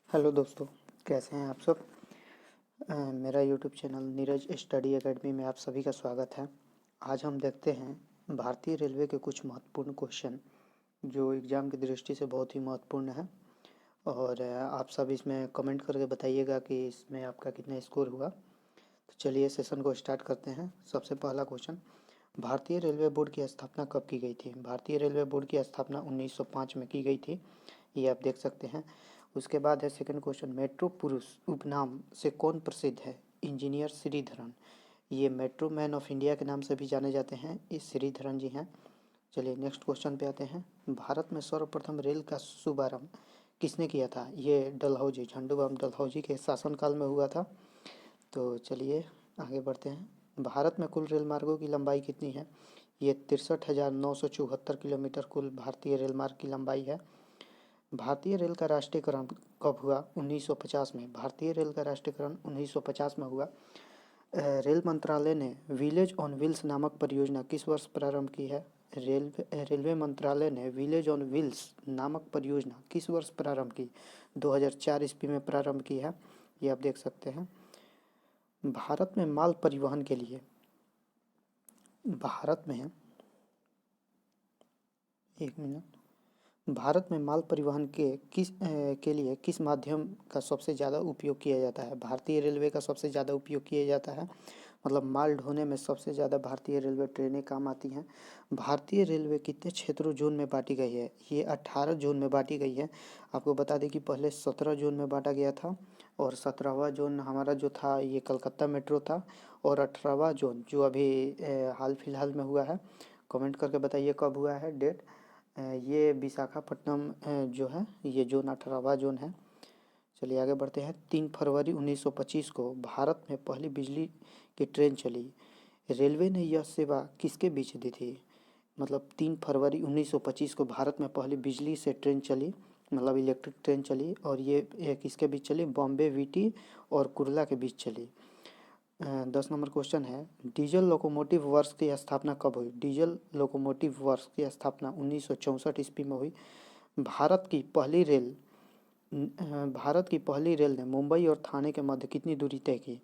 Hello दोस्तों, कैसे हैं आप सब। मेरा YouTube channel Neeraj study academy में आप सभी का स्वागत है। आज हम देखते हैं भारतीय रेलवे के कुछ महत्वपूर्ण क्वेश्चन जो एग्ज़ाम की दृष्टि से बहुत ही महत्वपूर्ण है। और आप सब इसमें कमेंट करके बताइएगा कि इसमें आपका कितना स्कोर हुआ। तो चलिए सेशन को स्टार्ट करते हैं। सबसे पहला क्वेश्चन, भारतीय रेलवे बोर्ड की स्थापना कब की गई थी। भारतीय रेलवे बोर्ड की स्थापना 1905 में की गई थी, ये आप देख सकते हैं। उसके बाद है सेकंड क्वेश्चन, मेट्रो पुरुष उपनाम से कौन प्रसिद्ध है। इंजीनियर श्रीधरन, ये मेट्रो मैन ऑफ इंडिया के नाम से भी जाने जाते हैं, ये श्रीधरन जी हैं। चलिए नेक्स्ट क्वेश्चन पे आते हैं। भारत में सर्वप्रथम रेल का शुभारंभ किसने किया था। ये डलहौजी, झंडूबाम डलहौजी के शासनकाल में हुआ था। तो चलिए आगे बढ़ते हैं। भारत में कुल रेल मार्गों की लंबाई कितनी है। ये 63,974 किलोमीटर कुल भारतीय रेल मार्ग की लंबाई है। भारतीय रेल का राष्ट्रीयकरण कब हुआ। 1950 में। भारतीय रेल का राष्ट्रीयकरण 1950 में हुआ। रेल मंत्रालय ने विलेज ऑन व्हील्स नामक परियोजना किस वर्ष प्रारंभ की है। रेलवे मंत्रालय ने विलेज ऑन व्हील्स नामक परियोजना किस वर्ष प्रारंभ की। 2004 ईस्वी में प्रारंभ की है, ये आप देख सकते हैं। भारत में माल परिवहन के लिए भारत में एक मिनट भारत में माल परिवहन के लिए किस माध्यम का सबसे ज़्यादा उपयोग किया जाता है। भारतीय रेलवे का सबसे ज़्यादा उपयोग किया जाता है, मतलब माल ढोने में सबसे ज़्यादा भारतीय रेलवे ट्रेनें काम आती हैं। भारतीय रेलवे कितने क्षेत्रों जोन में बांटी गई है। ये 18 जोन में बांटी गई है। आपको बता दें कि पहले 17 जोन में बांटा गया था, और 17वां जोन हमारा जो था ये कलकत्ता मेट्रो था, और 18वां जोन जो अभी हाल फिलहाल में हुआ है, कमेंट करके बताइए कब हुआ है डेट। ये विशाखापट्टनम जो है ये जोन 18वां जोन है। चलिए आगे बढ़ते हैं। 3 फरवरी 1925 को भारत में पहली बिजली की ट्रेन चली। रेलवे ने यह सेवा किसके बीच दी थी। मतलब 3 फरवरी 1925 को भारत में पहली बिजली से ट्रेन चली, मतलब इलेक्ट्रिक ट्रेन चली, और ये किसके बीच चली। बॉम्बे वीटी और कुर्ला के बीच चली। 10 नंबर क्वेश्चन है, डीजल लोकोमोटिव वर्क्स की स्थापना कब हुई। डीजल लोकोमोटिव वर्क्स की स्थापना 1964 ईस्वी में हुई। भारत की पहली रेल भारत की पहली रेल ने मुंबई और ठाणे के मध्य कितनी दूरी तय की।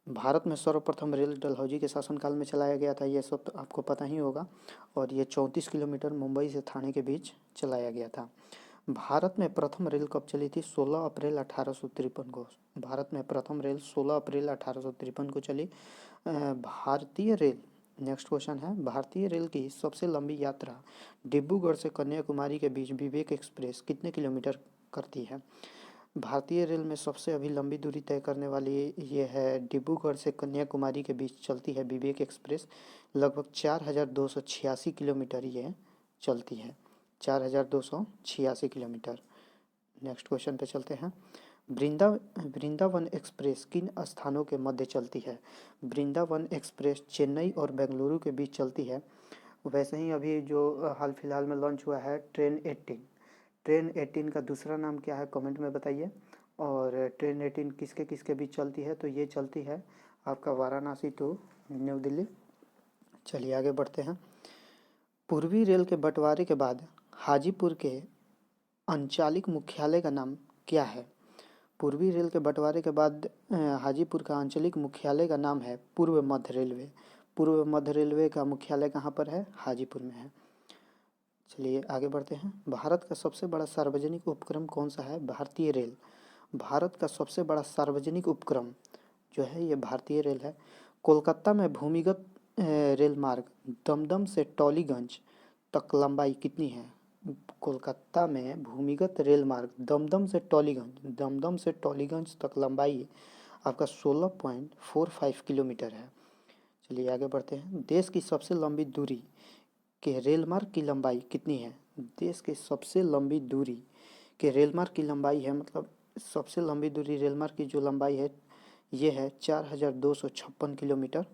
भारत में सर्वप्रथम रेल डलहौजी के शासनकाल में चलाया गया था, ये सब तो आपको पता ही होगा। और ये 34 किलोमीटर मुंबई से ठाणे के बीच चलाया गया था। भारत में प्रथम रेल कब चली थी। 16 अप्रैल 1853 को। भारत में प्रथम रेल 16 अप्रैल 1853 को चली। भारतीय रेल, नेक्स्ट क्वेश्चन है, भारतीय रेल की सबसे लंबी यात्रा डिब्रूगढ़ से कन्याकुमारी के बीच विवेक एक्सप्रेस कितने किलोमीटर करती है। भारतीय रेल में सबसे अभी लंबी दूरी तय करने वाली ये है, डिब्रूगढ़ से कन्याकुमारी के बीच चलती है विवेक एक्सप्रेस। लगभग 4,286 किलोमीटर ये चलती है, 4,286 किलोमीटर। नेक्स्ट क्वेश्चन पे चलते हैं। वृंदावन एक्सप्रेस किन स्थानों के मध्य चलती है। वृंदावन एक्सप्रेस चेन्नई और बेंगलुरु के बीच चलती है। वैसे ही अभी जो हाल फिलहाल में लॉन्च हुआ है ट्रेन 18, ट्रेन 18 का दूसरा नाम क्या है कमेंट में बताइए। और ट्रेन 18 किसके किसके बीच चलती है, तो ये चलती है आपका वाराणसी टू न्यू दिल्ली। चलिए आगे बढ़ते हैं। पूर्वी रेल के बंटवारे के बाद हाजीपुर के अंचलिक मुख्यालय का नाम क्या है। पूर्वी रेल के बंटवारे के बाद हाजीपुर का आंचलिक मुख्यालय का नाम है पूर्व मध्य रेलवे। पूर्व मध्य रेलवे का मुख्यालय कहाँ पर है, हाजीपुर में है। चलिए आगे बढ़ते हैं। भारत का सबसे बड़ा सार्वजनिक उपक्रम कौन सा है। भारतीय रेल। भारत का सबसे बड़ा सार्वजनिक उपक्रम जो है ये भारतीय रेल है। कोलकाता में भूमिगत रेल मार्ग दमदम से टॉलीगंज तक लंबाई कितनी है। कोलकाता में भूमिगत रेल मार्ग दमदम से टॉलीगंज तक लंबाई आपका 16.45 किलोमीटर है। चलिए आगे बढ़ते हैं। देश की सबसे लंबी दूरी के रेल मार्ग की लंबाई कितनी है। देश के सबसे लंबी दूरी के रेल मार्ग की लंबाई है, मतलब सबसे लंबी दूरी रेल मार्ग की जो लंबाई है ये है 4,256 किलोमीटर।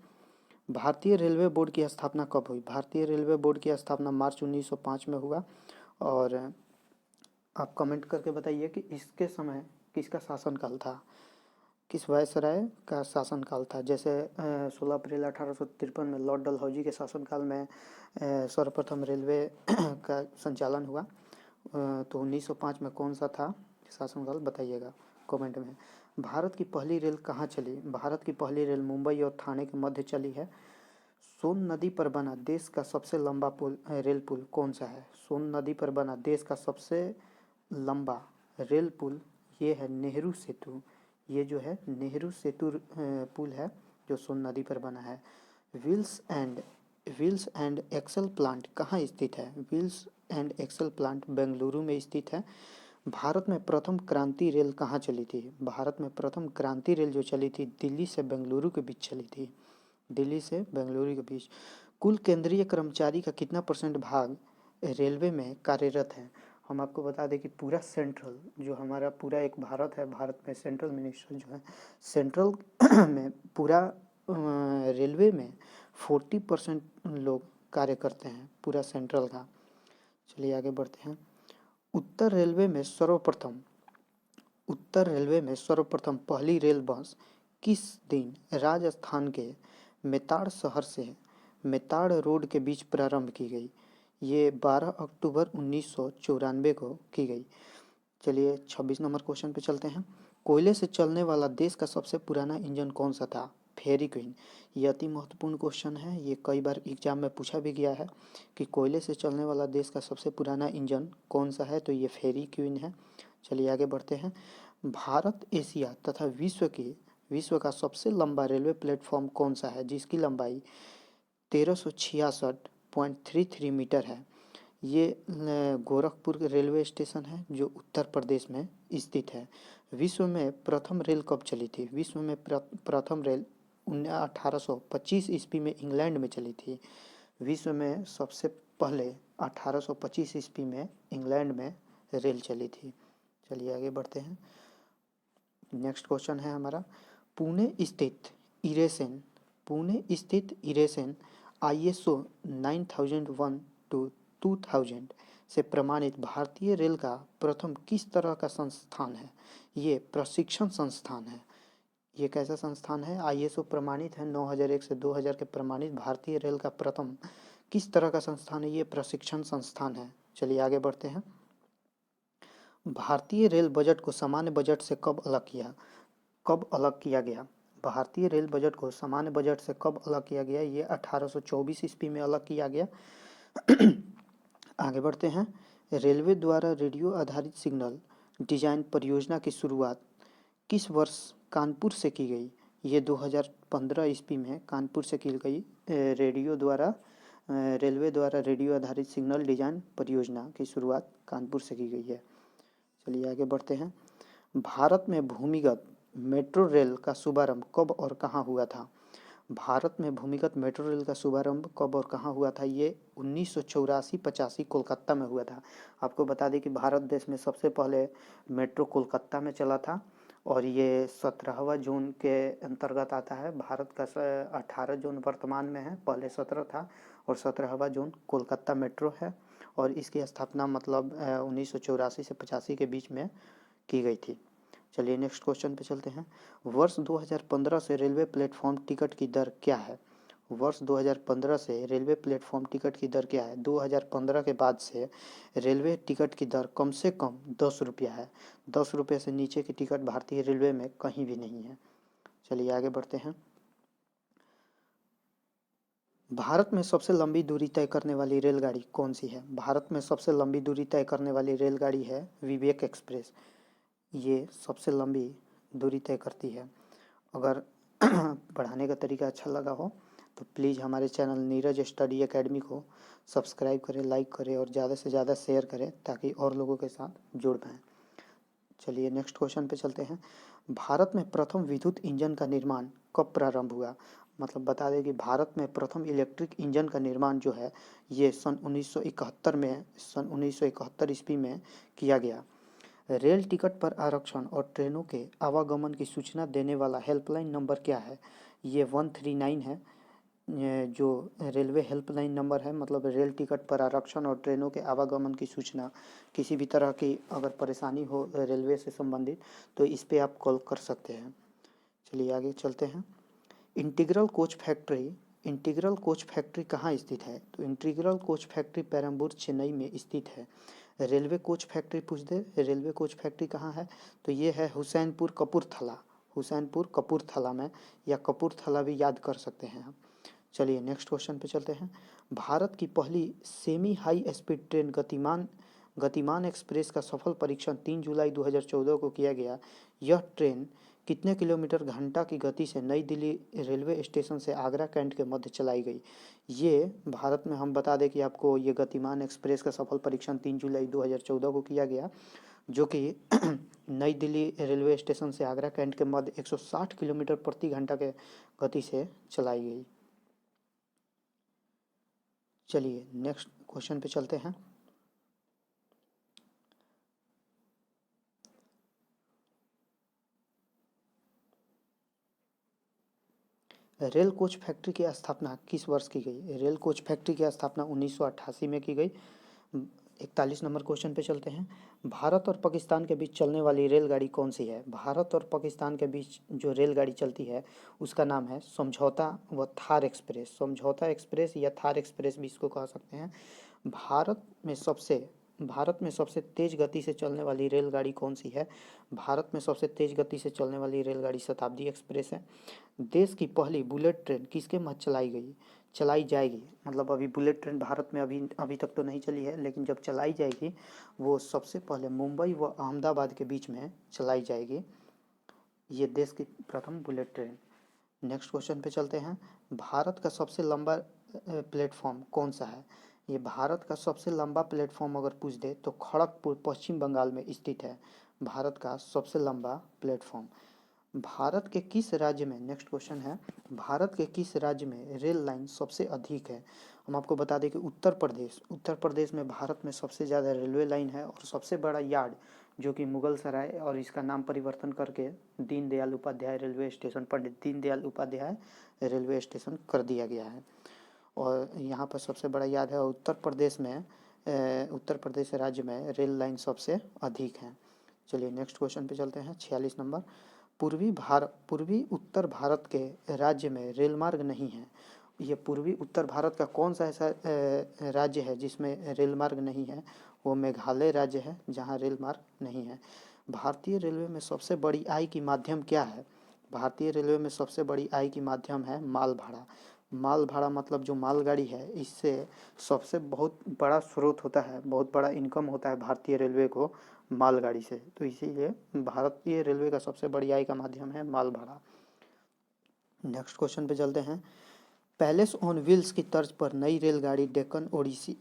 भारतीय रेलवे बोर्ड की स्थापना कब हुई। भारतीय रेलवे बोर्ड की स्थापना मार्च 1905 में हुआ। और आप कमेंट करके बताइए कि इसके समय किसका शासनकाल था, किस वायसराय का शासनकाल था। जैसे 16 अप्रैल 1853 में लॉर्ड डलहौजी के शासनकाल में सर्वप्रथम रेलवे का संचालन हुआ। तो 1905 में कौन सा था आपके शासनकाल बताइएगा कमेंट में। भारत की पहली रेल कहाँ चली? भारत की पहली रेल मुंबई और ठाणे के मध्य चली है। सोन नदी पर बना देश का सबसे लंबा रेल पुल कौन सा है? सोन नदी पर बना देश का सबसे लंबा रेल पुल ये है नेहरू सेतु। ये जो है नेहरू सेतु पुल है जो सोन नदी पर बना है। व्हील्स एंड एक्सल प्लांट कहाँ स्थित है? Wheels and axle plant Bengaluru में स्थित है। भारत में प्रथम क्रांति रेल कहाँ चली थी? भारत में प्रथम क्रांति रेल जो चली थी दिल्ली से बेंगलुरु के बीच चली थी। दिल्ली से बेंगलुरु के बीच। कुल केंद्रीय कर्मचारी का कितना परसेंट भाग रेलवे में कार्यरत है? हम आपको बता दें कि पूरा सेंट्रल जो हमारा पूरा एक भारत है, भारत में सेंट्रल मिनिस्टर जो है सेंट्रल में पूरा रेलवे में 40% लोग कार्य करते हैं पूरा सेंट्रल का। चलिए आगे बढ़ते हैं। उत्तर रेलवे में सर्वप्रथम पहली रेल बस किस दिन राजस्थान के मेताड़ शहर से मेताड़ रोड के बीच प्रारंभ की गई? ये 12 अक्टूबर 1994 को की गई। चलिए 26 नंबर क्वेश्चन पे चलते हैं। कोयले से चलने वाला देश का सबसे पुराना इंजन कौन सा था? फेरी क्वीन। ये अति महत्वपूर्ण क्वेश्चन है, ये कई बार एग्जाम में पूछा भी गया है कि कोयले से चलने वाला देश का सबसे पुराना इंजन कौन सा है, तो ये फेरी क्वीन है। चलिए आगे बढ़ते हैं। भारत, एशिया तथा विश्व का सबसे लंबा रेलवे प्लेटफॉर्म कौन सा है जिसकी लंबाई 1366.33 मीटर है? ये गोरखपुर रेलवे स्टेशन है जो उत्तर प्रदेश में स्थित है। विश्व में प्रथम रेल कब चली थी? विश्व में प्रथम रेल 1825 ईस्वी में इंग्लैंड में चली थी। विश्व में सबसे पहले 1825 ईस्वी में इंग्लैंड में रेल चली थी। चलिए आगे बढ़ते हैं। नेक्स्ट क्वेश्चन है हमारा, पुणे स्थित इरेसेन ISO 9001 टू 2000 से प्रमाणित भारतीय रेल का प्रथम किस तरह का संस्थान है? ये प्रशिक्षण संस्थान है। ये कैसा संस्थान है? ISO प्रमाणित है 9001 से 2000 के प्रमाणित भारतीय रेल का प्रथम किस तरह का संस्थान है? ये प्रशिक्षण संस्थान है। चलिए आगे बढ़ते हैं। भारतीय रेल बजट को सामान्य बजट से कब अलग किया गया? भारतीय रेल बजट को सामान्य बजट से कब अलग किया गया? ये 1824 ईस्वी में अलग किया गया। आगे बढ़ते हैं। रेलवे द्वारा रेडियो आधारित सिग्नल डिजाइन परियोजना की शुरुआत किस वर्ष कानपुर से की गई? ये 2015 ईस्वी में कानपुर से की गई रेलवे द्वारा रेडियो आधारित सिग्नल डिजाइन परियोजना की शुरुआत कानपुर से की गई है। चलिए आगे बढ़ते हैं। भारत में भूमिगत मेट्रो रेल का शुभारंभ कब और कहाँ हुआ था? भारत में भूमिगत मेट्रो रेल का शुभारंभ कब और कहाँ हुआ था? ये 1984-85 कोलकाता में हुआ था। आपको बता दें कि भारत देश में सबसे पहले मेट्रो कोलकाता में चला था और ये 17वां जोन के अंतर्गत आता है। भारत का 18 जोन वर्तमान में है, पहले 17 था और 17वां जोन कोलकाता मेट्रो है और इसकी स्थापना मतलब 1984 से 85 के बीच में की गई थी। चलिए नेक्स्ट क्वेश्चन पे चलते हैं। वर्ष 2015 से रेलवे प्लेटफॉर्म टिकट की दर क्या है? वर्ष 2015 से रेलवे प्लेटफॉर्म टिकट की दर क्या है? 2015 के बाद से रेलवे टिकट की दर कम से कम 10 रुपया है। 10 रुपये से नीचे की टिकट भारतीय रेलवे में कहीं भी नहीं है। चलिए आगे बढ़ते हैं। भारत में सबसे लंबी दूरी तय करने वाली रेलगाड़ी कौन सी है? भारत में सबसे लंबी दूरी तय करने वाली रेलगाड़ी है विवेक एक्सप्रेस। ये सबसे लंबी दूरी तय करती है। अगर पढ़ाने का तरीका अच्छा लगा हो तो प्लीज़ हमारे चैनल नीरज स्टडी एकेडमी को सब्सक्राइब करें, लाइक करें और ज़्यादा से ज़्यादा शेयर करें ताकि और लोगों के साथ जुड़ पाएँ। चलिए नेक्स्ट क्वेश्चन पे चलते हैं। भारत में प्रथम विद्युत इंजन का निर्माण कब प्रारंभ हुआ? मतलब बता दें कि भारत में प्रथम इलेक्ट्रिक इंजन का निर्माण जो है ये सन 1971 ईस्वी में किया गया। रेल टिकट पर आरक्षण और ट्रेनों के आवागमन की सूचना देने वाला हेल्पलाइन नंबर क्या है? ये 139 है। जो रेलवे हेल्पलाइन नंबर है, मतलब रेल टिकट पर आरक्षण और ट्रेनों के आवागमन की सूचना, किसी भी तरह की अगर परेशानी हो रेलवे से संबंधित तो इस पे आप कॉल कर सकते हैं। चलिए आगे चलते हैं। इंटीग्रल कोच फैक्ट्री कहाँ स्थित है? तो integral coach factory Perambur Chennai में स्थित है। रेलवे कोच फैक्ट्री पूछ दे, रेलवे कोच फैक्ट्री कहाँ है, तो ये है हुसैनपुर कपूरथला, हुसैनपुर कपूरथला में, या कपूरथला भी याद कर सकते हैं आप। चलिए नेक्स्ट क्वेश्चन पे चलते हैं। भारत की पहली सेमी हाई स्पीड ट्रेन गतिमान गतिमान एक्सप्रेस का सफल परीक्षण 3 जुलाई 2014 को किया गया। यह ट्रेन कितने किलोमीटर घंटा की गति से नई दिल्ली रेलवे स्टेशन से आगरा कैंट के मध्य चलाई गई। ये भारत में हम बता दें कि आपको ये गतिमान एक्सप्रेस का सफल परीक्षण 3 जुलाई 2014 को किया गया, जो कि नई दिल्ली रेलवे स्टेशन से आगरा कैंट के मध्य 160 किलोमीटर प्रति घंटा के गति से चलाई गई। चलिए नेक्स्ट क्वेश्चन पे चलते हैं। रेल कोच फैक्ट्री की स्थापना किस वर्ष की गई। रेल कोच फैक्ट्री की स्थापना 1988 में की गई। 41 नंबर क्वेश्चन पे चलते हैं। भारत और पाकिस्तान के बीच चलने वाली रेलगाड़ी कौन सी है। भारत और पाकिस्तान के बीच जो रेलगाड़ी चलती है उसका नाम है समझौता व थार एक्सप्रेस। समझौता एक्सप्रेस या थार एक्सप्रेस भी इसको कह सकते हैं। भारत में सबसे तेज गति से चलने वाली रेलगाड़ी कौन सी है। भारत में सबसे तेज गति से चलने वाली रेलगाड़ी शताब्दी एक्सप्रेस है। देश की पहली बुलेट ट्रेन किसके मध्य चलाई जाएगी, मतलब अभी बुलेट ट्रेन भारत में अभी अभी तक तो नहीं चली है, लेकिन जब चलाई जाएगी वो सबसे पहले मुंबई व अहमदाबाद के बीच में चलाई जाएगी। ये देश की प्रथम बुलेट ट्रेन। नेक्स्ट क्वेश्चन पे चलते हैं। भारत का सबसे लंबा प्लेटफॉर्म कौन सा है। ये भारत का सबसे लंबा प्लेटफॉर्म अगर पूछ दे तो खड़गपुर पश्चिम बंगाल में स्थित है भारत का सबसे लंबा प्लेटफॉर्म। भारत के किस राज्य में, नेक्स्ट क्वेश्चन है, भारत के किस राज्य में रेल लाइन सबसे अधिक है। हम आपको बता दें कि उत्तर प्रदेश में भारत में सबसे ज़्यादा रेलवे लाइन है, और सबसे बड़ा यार्ड जो कि मुगल सराय, और इसका नाम परिवर्तन करके Deendayal Upadhyay railway station, Pandit Deendayal Upadhyay railway station कर दिया गया है। और यहाँ पर सबसे बड़ा यार्ड है। उत्तर प्रदेश राज्य में रेल लाइन सबसे अधिक है। चलिए नेक्स्ट क्वेश्चन पे चलते हैं। 46 नंबर। पूर्वी उत्तर भारत के राज्य में रेल मार्ग नहीं है। ये पूर्वी उत्तर भारत का कौन सा ऐसा राज्य है जिसमें रेल मार्ग नहीं है। वो मेघालय राज्य है जहाँ रेल मार्ग नहीं है। भारतीय रेलवे में सबसे बड़ी आय की माध्यम क्या है। भारतीय रेलवे में सबसे बड़ी आय की माध्यम है माल भाड़ा। माल भाड़ा मतलब जो मालगाड़ी है, इससे सबसे बहुत बड़ा स्रोत होता है, बहुत बड़ा इनकम होता है भारतीय रेलवे को मालगाड़ी से। तो इसीलिए भारतीय रेलवे का सबसे बड़ी आय का माध्यम है माल भाड़ा। नेक्स्ट क्वेश्चन पे चलते हैं। पैलेस ऑन व्हील्स की तर्ज पर नई रेलगाड़ी डेक्कन ओडिसी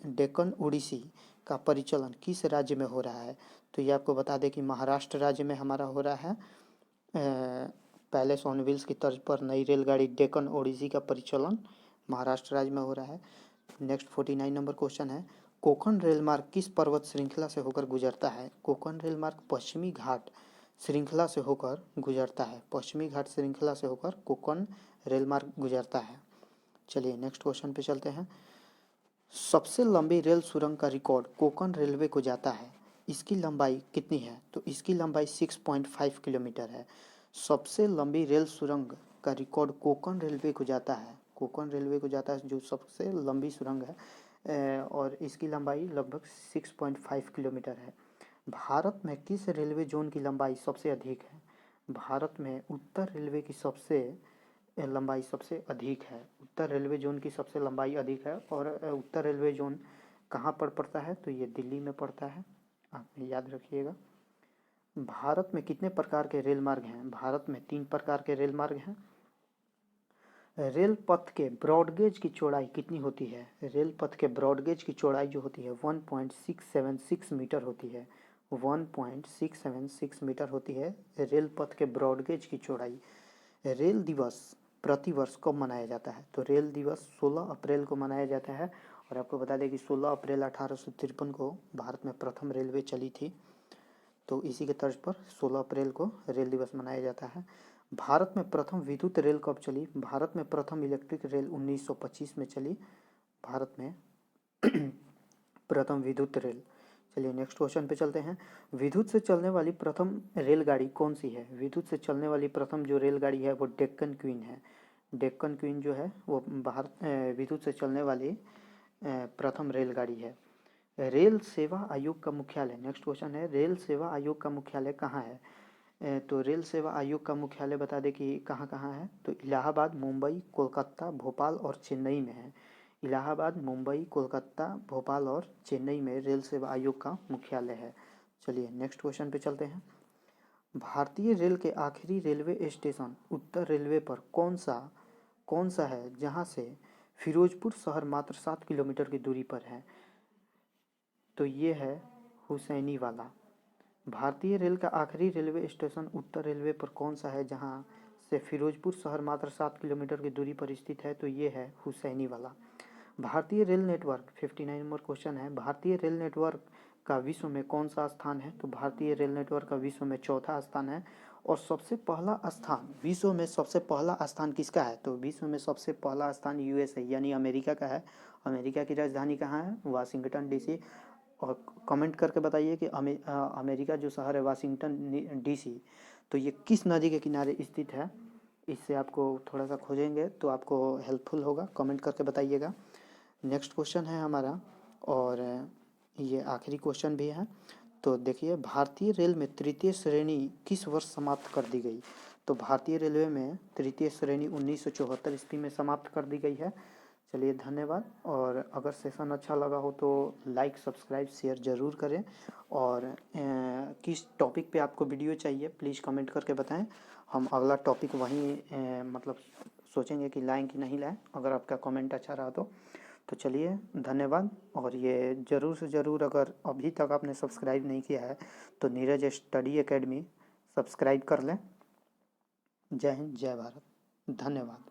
का परिचालन किस राज्य में हो रहा है। तो ये आपको बता दें कि महाराष्ट्र राज्य में हमारा हो रहा है। पैलेस ऑन व्हील्स की तर्ज पर नई रेलगाड़ी डेक्कन ओडिसी का परिचालन महाराष्ट्र राज्य में हो रहा है। नेक्स्ट 49 नंबर क्वेश्चन है। कोंकण रेलमार्ग किस पर्वत श्रृंखला से होकर गुजरता है। कोंकण रेलमार्ग पश्चिमी घाट श्रृंखला से होकर गुजरता है। पश्चिमी घाट श्रृंखला से होकर कोंकण रेलमार्ग गुजरता है। चलिए नेक्स्ट क्वेश्चन पे चलते हैं। सबसे लंबी रेल सुरंग का रिकॉर्ड कोंकण रेलवे को जाता है। इसकी लंबाई कितनी है, तो इसकी लंबाई 6.5 किलोमीटर है। सबसे लंबी रेल सुरंग का रिकॉर्ड कोंकण रेलवे को जाता है। कोंकण रेलवे को जाता है जो सबसे लंबी सुरंग है, और इसकी लंबाई लगभग 6.5 किलोमीटर है। भारत में किस रेलवे जोन की लंबाई सबसे अधिक है। भारत में उत्तर रेलवे की लंबाई सबसे अधिक है। उत्तर रेलवे जोन की सबसे लंबाई अधिक है। और उत्तर रेलवे जोन कहाँ पर पड़ता है, तो ये दिल्ली में पड़ता है, आप याद रखिएगा। भारत में कितने प्रकार के रेल मार्ग हैं। भारत में 3 प्रकार के रेल मार्ग हैं। रेल पथ के ब्रॉडगेज की चौड़ाई कितनी होती है। रेल पथ के ब्रॉडगेज की चौड़ाई जो होती है 1.676 मीटर होती है। 1.676 मीटर होती है रेल पथ के ब्रॉडगेज की चौड़ाई। रेल दिवस प्रतिवर्ष कब मनाया जाता है, तो रेल दिवस 16 अप्रैल को मनाया जाता है। और आपको बता दें कि 16 अप्रैल 1853 को भारत में प्रथम रेलवे चली थी, तो इसी के तर्ज पर 16 अप्रैल को रेल दिवस मनाया जाता है। भारत में प्रथम विद्युत रेल कब चली। भारत में प्रथम इलेक्ट्रिक रेल 1925 में चली भारत में प्रथम विद्युत रेल। चलिए नेक्स्ट क्वेश्चन पे चलते हैं। विद्युत से चलने वाली प्रथम रेलगाड़ी कौन सी है। विद्युत से चलने वाली प्रथम जो रेलगाड़ी है वो डेक्कन क्वीन है। डेक्कन क्वीन जो है वो भारत विद्युत से चलने वाली प्रथम रेलगाड़ी है। रेल सेवा आयोग का मुख्यालय, नेक्स्ट क्वेश्चन है, रेल सेवा आयोग का मुख्यालय कहाँ है? तो रेल सेवा आयोग का मुख्यालय बता दें कि कहाँ कहाँ है? तो इलाहाबाद, मुंबई, कोलकाता, भोपाल और चेन्नई में है। इलाहाबाद, मुंबई, कोलकाता, भोपाल और चेन्नई में रेल सेवा आयोग का मुख्यालय है। चलिए नेक्स्ट क्वेश्चन पे चलते हैं। भारतीय रेल के आखिरी रेलवे स्टेशन उत्तर रेलवे पर कौन सा है जहाँ से फिरोजपुर शहर मात्र 7 किलोमीटर की दूरी पर है? तो ये है हुसैनी वाला। भारतीय रेल का आखिरी रेलवे स्टेशन उत्तर रेलवे पर कौन सा है जहाँ से फिरोजपुर शहर मात्र 7 किलोमीटर की दूरी पर स्थित है? तो ये है हुसैनी वाला। भारतीय रेल नेटवर्क 59 नंबर क्वेश्चन है, भारतीय रेल नेटवर्क का विश्व में कौन सा स्थान है? तो भारतीय रेल नेटवर्क का विश्व में चौथा स्थान है। और सबसे पहला स्थान, विश्व में सबसे पहला स्थान किसका है? तो विश्व में सबसे पहला स्थान यूएसए यानी अमेरिका का है। अमेरिका की राजधानी कहाँ है? Washington DC. और कमेंट करके बताइए कि अमेरिका जो शहर है वाशिंगटन डीसी, तो ये किस नदी के किनारे स्थित है? इससे आपको थोड़ा सा खोजेंगे तो आपको हेल्पफुल होगा, कमेंट करके बताइएगा। नेक्स्ट क्वेश्चन है हमारा, और ये आखिरी क्वेश्चन भी है। तो देखिए, भारतीय रेल में तृतीय श्रेणी किस वर्ष समाप्त कर दी गई? तो भारतीय रेलवे में तृतीय श्रेणी 1974 ईस्वी में समाप्त कर दी गई है। चलिए धन्यवाद, और अगर सेशन अच्छा लगा हो तो लाइक, सब्सक्राइब, शेयर ज़रूर करें। और किस टॉपिक पे आपको वीडियो चाहिए प्लीज़ कमेंट करके बताएं। हम अगला टॉपिक वहीं मतलब सोचेंगे कि लाएं कि नहीं लाएं, अगर आपका कमेंट अच्छा रहा तो चलिए धन्यवाद। और ये ज़रूर से ज़रूर, अगर अभी तक आपने सब्सक्राइब नहीं किया है तो नीरज स्टडी एकेडमी सब्सक्राइब कर लें। जय हिंद, जय भारत, धन्यवाद।